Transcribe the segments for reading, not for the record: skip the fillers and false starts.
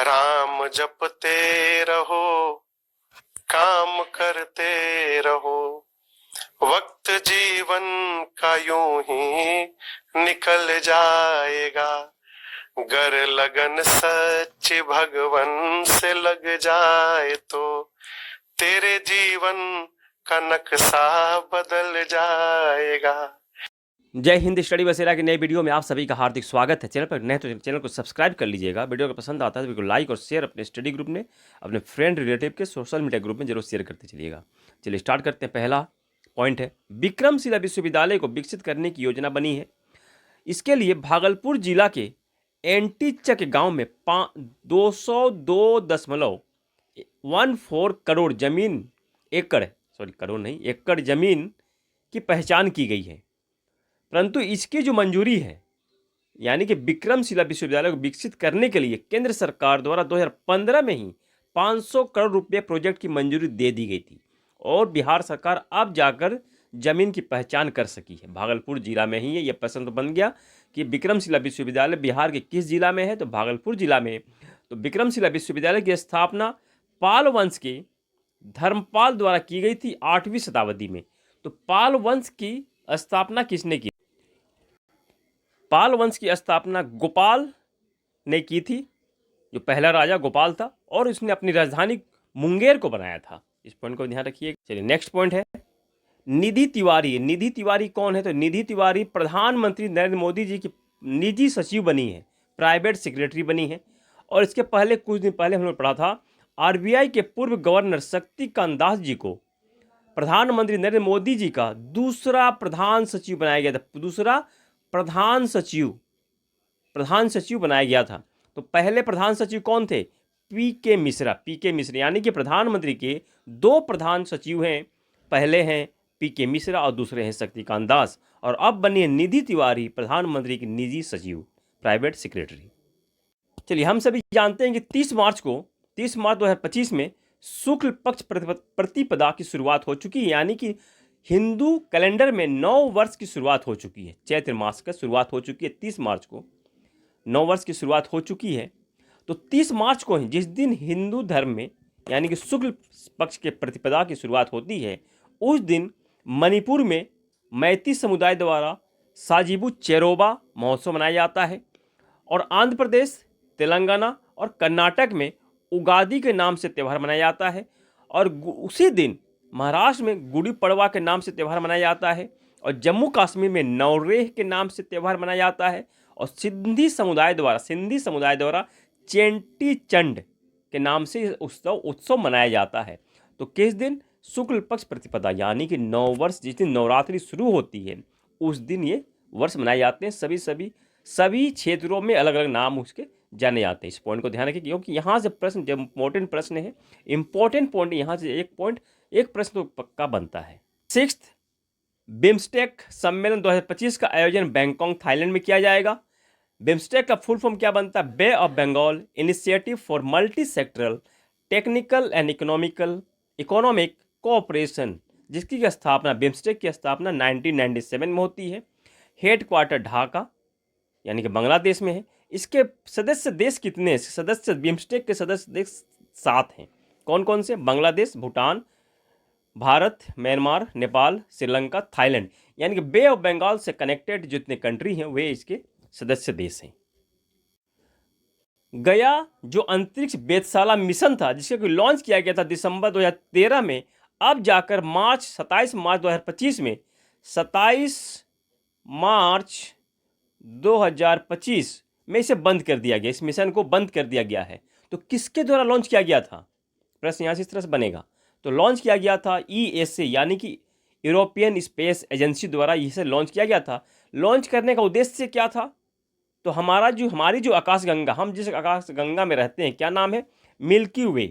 राम जपते रहो, काम करते रहो, वक्त जीवन का यूं ही निकल जाएगा। गर लगन सच्ची भगवन से लग जाए तो तेरे जीवन का नक्शा बदल जाएगा। जय हिंद। स्टडी बसेरा की नई वीडियो में आप सभी का हार्दिक स्वागत है। चैनल पर नए तो चैनल को सब्सक्राइब कर लीजिएगा। वीडियो को पसंद आता है तो वीडियो को लाइक और शेयर अपने स्टडी ग्रुप में, अपने फ्रेंड रिलेटिव के सोशल मीडिया ग्रुप में जरूर शेयर करते चलिएगा। चलिए स्टार्ट करते हैं। पहला पॉइंट है, विक्रमशिला विश्वविद्यालय को विकसित करने की योजना बनी है। इसके लिए भागलपुर जिला के एंटीचक गाँव में 202.14 करोड़ जमीन एकड़ जमीन की पहचान की गई है। परंतु इसकी जो मंजूरी है, यानी कि विक्रमशिला विश्वविद्यालय को विकसित करने के लिए केंद्र सरकार द्वारा 2015 में ही 500 करोड़ रुपये प्रोजेक्ट की मंजूरी दे दी गई थी और बिहार सरकार अब जाकर जमीन की पहचान कर सकी है। भागलपुर जिला में ही है। यह प्रश्न तो बन गया कि विक्रमशिला विश्वविद्यालय बिहार के किस जिला में है, तो भागलपुर जिला में। तो विक्रमशिला विश्वविद्यालय की स्थापना पाल वंश के धर्मपाल द्वारा की गई थी 8वीं शताब्दी में। तो पाल वंश की स्थापना किसने की? पाल वंश की स्थापना गोपाल ने की थी, जो पहला राजा गोपाल था, और उसने अपनी राजधानी मुंगेर को बनाया था। इस पॉइंट को ध्यान रखिए। चलिए नेक्स्ट पॉइंट है, निधि तिवारी। निधि तिवारी कौन है? तो निधि तिवारी प्रधानमंत्री नरेंद्र मोदी जी की निजी सचिव बनी है, प्राइवेट सेक्रेटरी बनी है। और इसके पहले कुछ दिन पहले हमने पढ़ा था, आरबीआई के पूर्व गवर्नर शक्तिकांत दास जी को प्रधानमंत्री नरेंद्र मोदी जी का दूसरा प्रधान सचिव बनाया गया था। दूसरा प्रधान सचिव बनाया गया था। तो पहले प्रधान सचिव कौन थे? पीके मिश्रा। यानी कि प्रधानमंत्री के दो प्रधान सचिव हैं। पहले हैं पीके मिश्रा और दूसरे हैं शक्तिकांत दास। और अब बनी है निधि तिवारी प्रधानमंत्री की निजी सचिव, प्राइवेट सेक्रेटरी। चलिए, हम सभी जानते हैं कि 30 मार्च 2025 में शुक्ल पक्ष प्रतिपदा की शुरुआत हो चुकी है, यानी कि हिंदू कैलेंडर में 9 वर्ष की शुरुआत हो चुकी है। चैत्र मास का शुरुआत हो चुकी है 30 मार्च को, 9 वर्ष की शुरुआत हो चुकी है। तो 30 मार्च को ही, जिस दिन हिंदू धर्म में यानी कि शुक्ल पक्ष के प्रतिपदा की शुरुआत होती है, उस दिन मणिपुर में मैती समुदाय द्वारा साजिबू चेरोबा महोत्सव मनाया जाता है। और आंध्र प्रदेश, तेलंगाना और कर्नाटक में उगादी के नाम से त्यौहार मनाया जाता है। और उसी दिन महाराष्ट्र में गुड़ी पड़वा के नाम से त्यौहार मनाया जाता है। और जम्मू कश्मीर में नवरेह के नाम से त्यौहार मनाया जाता है। और सिंधी समुदाय द्वारा चेंटी चंड के नाम से उत्सव मनाया जाता है। तो किस दिन? शुक्ल पक्ष प्रतिपदा, यानी कि 9 वर्ष, जिस दिन नवरात्रि शुरू होती है उस दिन ये वर्ष मनाए जाते हैं। सभी क्षेत्रों में अलग अलग नाम उसके जाने जाते हैं। इस पॉइंट को ध्यान रखिए, क्योंकि यहाँ से प्रश्न, जब इंपॉर्टेंट प्रश्न है, इंपॉर्टेंट पॉइंट यहाँ से एक प्रश्न तो पक्का बनता है। 6th बिम्स्टेक सम्मेलन 2025 का आयोजन बैंकॉक, थाईलैंड में किया जाएगा। बिम्स्टेक का फुल फॉर्म क्या बनता है? Bay of Bengal Initiative for Multi Sectoral Technical and Economic Cooperation, जिसकी स्थापना, बिम्स्टेक की स्थापना 1997 में होती है। हेडक्वार्टर ढाका यानी कि बांग्लादेश में है। इसके सदस्य देश कितने हैं? बिम्स्टेक के सदस्य देश 7 हैं। कौन कौन से? Bangladesh, Bhutan, Bharat, Myanmar, Nepal, Sri Lanka, Thailand. यानी कि बे ऑफ बंगाल से कनेक्टेड जितने कंट्री हैं वे इसके सदस्य देश हैं। गया जो अंतरिक्ष वेधशाला मिशन था, जिसको लॉन्च किया गया था दिसंबर 2013 में, अब जाकर 27 मार्च 2025 में 27 मार्च 2025 में इसे बंद कर दिया गया। इस मिशन को बंद कर दिया गया है। तो किसके द्वारा लॉन्च किया गया था? प्रश्न यहाँ से इस तरह से बनेगा। तो लॉन्च किया गया था ESA यानी कि यूरोपियन स्पेस एजेंसी द्वारा इसे लॉन्च किया गया था। लॉन्च करने का उद्देश्य क्या था? तो हमारी जो आकाशगंगा, हम जिस आकाशगंगा में रहते हैं, क्या नाम है? मिल्की वे,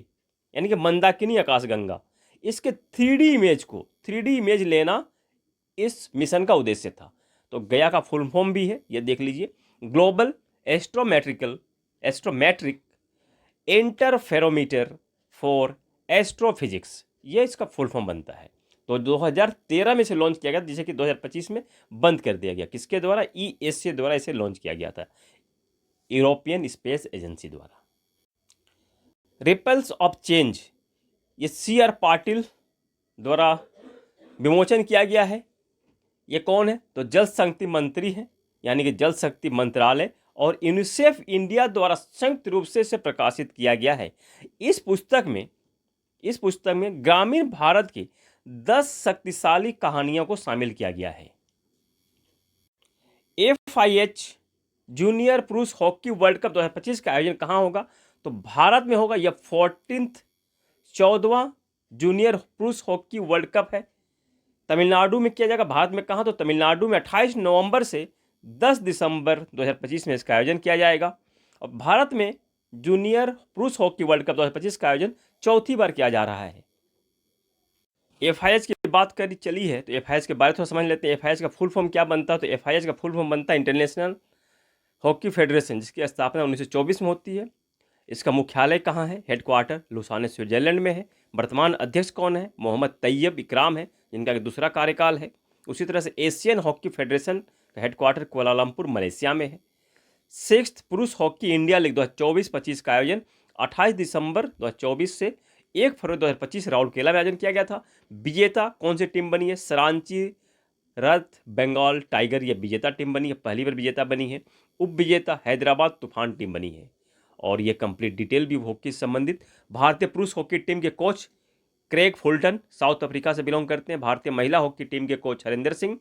यानी कि मंदाकिनी आकाशगंगा। इसके 3D इमेज लेना इस मिशन का उद्देश्य था। तो गया का फुल फॉर्म भी है, ये देख लीजिए, global astrometric interferometer for astrophysics, ये इसका फुल फॉर्म बनता है। तो 2013 में इसे लॉन्च किया गया, जिसे कि 2025 में बंद कर दिया गया। किसके द्वारा? ESA द्वारा इसे लॉन्च किया गया था, यूरोपियन स्पेस एजेंसी द्वारा। रिपल्स ऑफ चेंज, ये C.R. पाटिल द्वारा विमोचन किया गया है। ये कौन है? तो जल शक्ति मंत्री हैं, यानी कि जल शक्ति मंत्रालय और यूनिसेफ इंडिया द्वारा संयुक्त रूप से इसे प्रकाशित किया गया है। इस पुस्तक में ग्रामीण भारत की 10 शक्तिशाली कहानियों को शामिल किया गया है। FIH जूनियर पुरुष हॉकी वर्ल्ड कप 2025 का आयोजन कहाँ होगा? तो भारत में होगा। यह 14वां जूनियर पुरुष हॉकी वर्ल्ड कप है। तमिलनाडु में किया जाएगा। भारत में कहाँ? तो तमिलनाडु में 28 नवंबर से 10 दिसंबर 2025 में इसका आयोजन किया जाएगा। और भारत में जूनियर पुरुष हॉकी वर्ल्ड कप 2025 का आयोजन चौथी बार किया जा रहा है। FIH की बात करी चली है तो FIH के बारे में थोड़ा समझ लेते हैं। FIH का फुल फॉर्म क्या बनता है? तो FIH का फुल फॉर्म बनता है इंटरनेशनल हॉकी फेडरेशन, जिसकी स्थापना 1924 में होती है। इसका मुख्यालय कहाँ है? हेडक्वार्टर लुसाने स्विट्जरलैंड में है। वर्तमान अध्यक्ष कौन है? मोहम्मद तैयब इकराम है, जिनका दूसरा कार्यकाल है। उसी तरह से एशियन हॉकी फेडरेशन का हेडक्वार्टर कुआलालंपुर मलेशिया में है। 6th पुरुष हॉकी इंडिया लीग 2024-25 का आयोजन 28 दिसंबर 2024 से 1 फरवरी 2025 राउरकेला में आयोजन किया गया था। विजेता कौन सी टीम बनी है? सरांची रथ बंगाल टाइगर, ये विजेता टीम बनी है, पहली बार विजेता बनी है। उप विजेता हैदराबाद तूफान टीम बनी है। और ये कंप्लीट डिटेल भी हॉकी से संबंधित। भारतीय पुरुष हॉकी टीम के coach Craig Fulton south Africa से बिलोंग करते हैं। भारतीय महिला हॉकी टीम के कोच हरिंदर सिंह।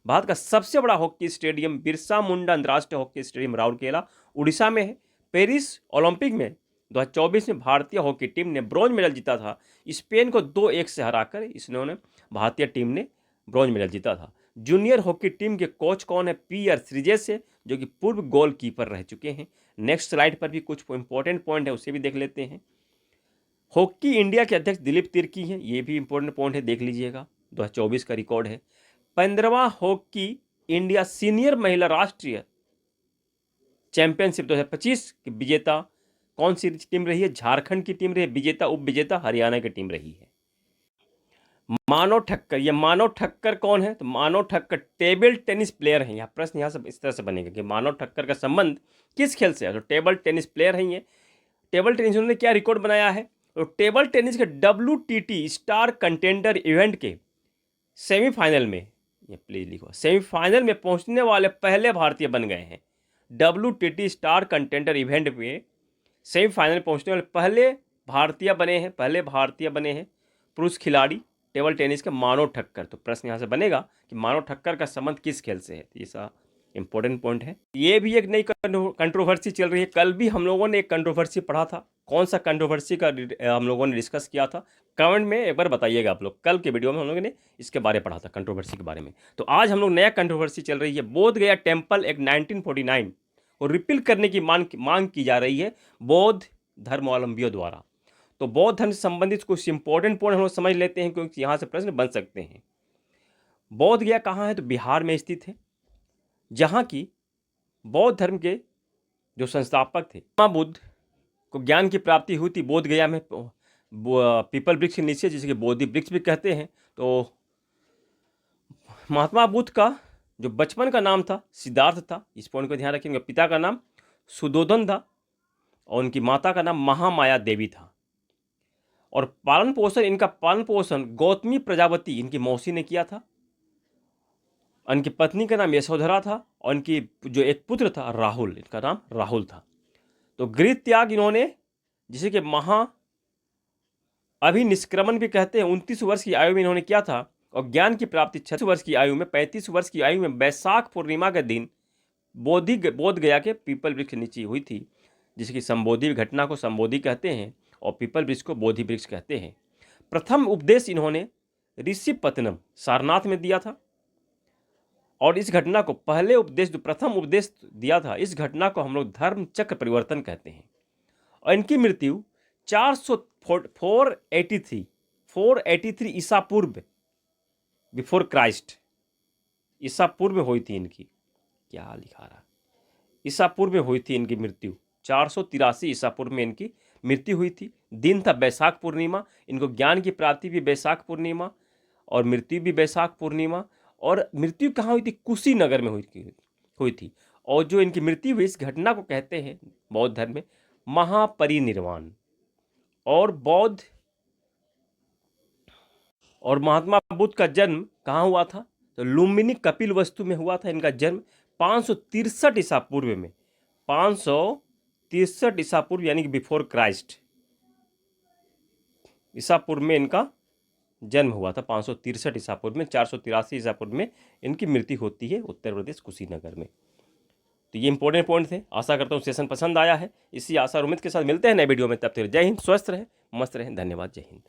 भारत का सबसे बड़ा हॉकी स्टेडियम बिरसा मुंडा अंतर्राष्ट्रीय हॉकी स्टेडियम राउरकेला उड़ीसा में है। पेरिस ओलंपिक में 2024 में भारतीय हॉकी टीम ने ब्रॉन्ज मेडल जीता था। स्पेन को 2-1 से हराकर इसने भारतीय टीम ने ब्रॉन्ज मेडल जीता था। जूनियर हॉकी टीम के कोच कौन है? PR श्रीजेश है, जो कि पूर्व गोलकीपर रह चुके हैं। नेक्स्ट स्लाइड पर भी कुछ इंपॉर्टेंट पॉइंट है, उसे भी देख लेते हैं। हॉकी इंडिया के अध्यक्ष दिलीप तिर्की हैं, ये भी इंपॉर्टेंट पॉइंट है, देख लीजिएगा। 2024 का रिकॉर्ड है। 15वां हॉकी इंडिया सीनियर महिला राष्ट्रीय चैंपियनशिप 2025 की विजेता कौन सी टीम रही है? झारखंड की टीम रही है। विजेता उप विजेता हरियाणा की टीम रही है। मानव ठक्कर, ये मानव ठक्कर कौन है? तो मानव ठक्कर टेबल टेनिस प्लेयर हैं। यहाँ प्रश्न यहाँ से इस तरह से बनेगा कि मानव ठक्कर का संबंध किस खेल से है? तो टेबल टेनिस प्लेयर हैं ये। टेबल टेनिस उन्होंने क्या रिकॉर्ड बनाया है? तो टेबल टेनिस के WTT स्टार कंटेंडर इवेंट के सेमीफाइनल में, ये प्लीज लिखो, सेमीफाइनल में पहुंचने वाले पहले भारतीय बन गए हैं। WTT स्टार कंटेंडर इवेंट में सेमीफाइनल में पहुंचने वाले पहले भारतीय बने हैं पुरुष खिलाड़ी टेबल टेनिस के मानव ठक्कर। तो प्रश्न यहाँ से बनेगा कि मानव ठक्कर का संबंध किस खेल से है? तो ऐसा इंपॉर्टेंट पॉइंट है। ये भी एक नई कंट्रोवर्सी चल रही है। कल भी हम लोगों ने एक कंट्रोवर्सी पढ़ा था। कौन सा कंट्रोवर्सी का हम लोगों ने डिस्कस किया था? कमेंट में एक बार बताइएगा आप लोग। कल के वीडियो में हम लोगों ने इसके बारे में पढ़ा था, कंट्रोवर्सी के बारे में। तो आज हम लोग नया कंट्रोवर्सी चल रही है। बोध गया टेम्पल एक्ट 1949 को रिपील करने की मांग की जा रही है बौद्ध धर्मावलंबियों द्वारा। तो बौद्ध धर्म से संबंधित कुछ इंपॉर्टेंट पॉइंट हम लोग समझ लेते हैं, क्योंकि यहाँ से प्रश्न बन सकते हैं। बौद्ध गया कहाँ है? तो बिहार में स्थित है, जहाँ की बौद्ध धर्म के जो संस्थापक थे महात्मा बुद्ध को ज्ञान की प्राप्ति हुई थी बोध गया में, पीपल वृक्ष के नीचे, जिसे बोधि वृक्ष भी कहते हैं। तो महात्मा बुद्ध का जो बचपन का नाम था सिद्धार्थ था, इस पॉइंट को ध्यान रखेंगे। पिता का नाम सुदोधन था और उनकी माता का नाम महामाया देवी था। और इनका पालन पोषण गौतमी प्रजापति इनकी मौसी ने किया था। इनकी पत्नी का नाम यशोधरा था और इनकी जो एक पुत्र था राहुल, इनका नाम राहुल था। तो गृह त्याग इन्होंने, जिसे कि अभिनिष्क्रमण भी कहते हैं, 29 वर्ष की आयु में इन्होंने किया था। और ज्ञान की प्राप्ति 36 वर्ष की आयु में, 35 वर्ष की आयु में वैशाख पूर्णिमा के दिन बोध गया के पीपल वृक्ष नीचे हुई थी, जिसे कि संबोधि घटना को संबोधि कहते हैं और पीपल वृक्ष को बोधि वृक्ष कहते हैं। प्रथम उपदेश इन्होंने ऋषिपत्तनम सारनाथ में दिया था। और इस घटना को प्रथम उपदेश दिया था, इस घटना को हम लोग धर्म चक्र परिवर्तन कहते हैं। और इनकी मृत्यु 483 ईसा पूर्व, बिफोर क्राइस्ट, ईसा पूर्व में हुई थी इनकी। क्या लिखा रहा? ईसा पूर्व में हुई थी इनकी मृत्यु। 483 ईसा पूर्व में इनकी मृत्यु हुई थी। दिन था वैशाख पूर्णिमा। इनको ज्ञान की प्राप्ति भी वैशाख पूर्णिमा और मृत्यु भी वैशाख पूर्णिमा। और मृत्यु कहाँ हुई थी? कुशीनगर में हुई थी। और जो इनकी मृत्यु हुई, इस घटना को कहते हैं बौद्ध धर्म में महापरिनिर्वाण। और बौद्ध और महात्मा बुद्ध का जन्म कहाँ हुआ था? तो लुम्बिनी कपिलवस्तु में हुआ था इनका जन्म 563 ईसा पूर्व में। 563 ईसा पूर्व यानी कि बिफोर क्राइस्ट ईसा पूर्व में इनका जन्म हुआ था। 563 ईसा पूर्व में। 483 ईसा पूर्व में इनकी मृत्यु होती है उत्तर प्रदेश कुशीनगर में। तो ये इंपॉर्टेंट पॉइंट थे। आशा करता हूँ सेशन पसंद आया है। इसी आशा और उम्मीद के साथ मिलते हैं नए वीडियो में। तब तक जय हिंद, स्वस्थ रहें, मस्त रहें। धन्यवाद। जय हिंद।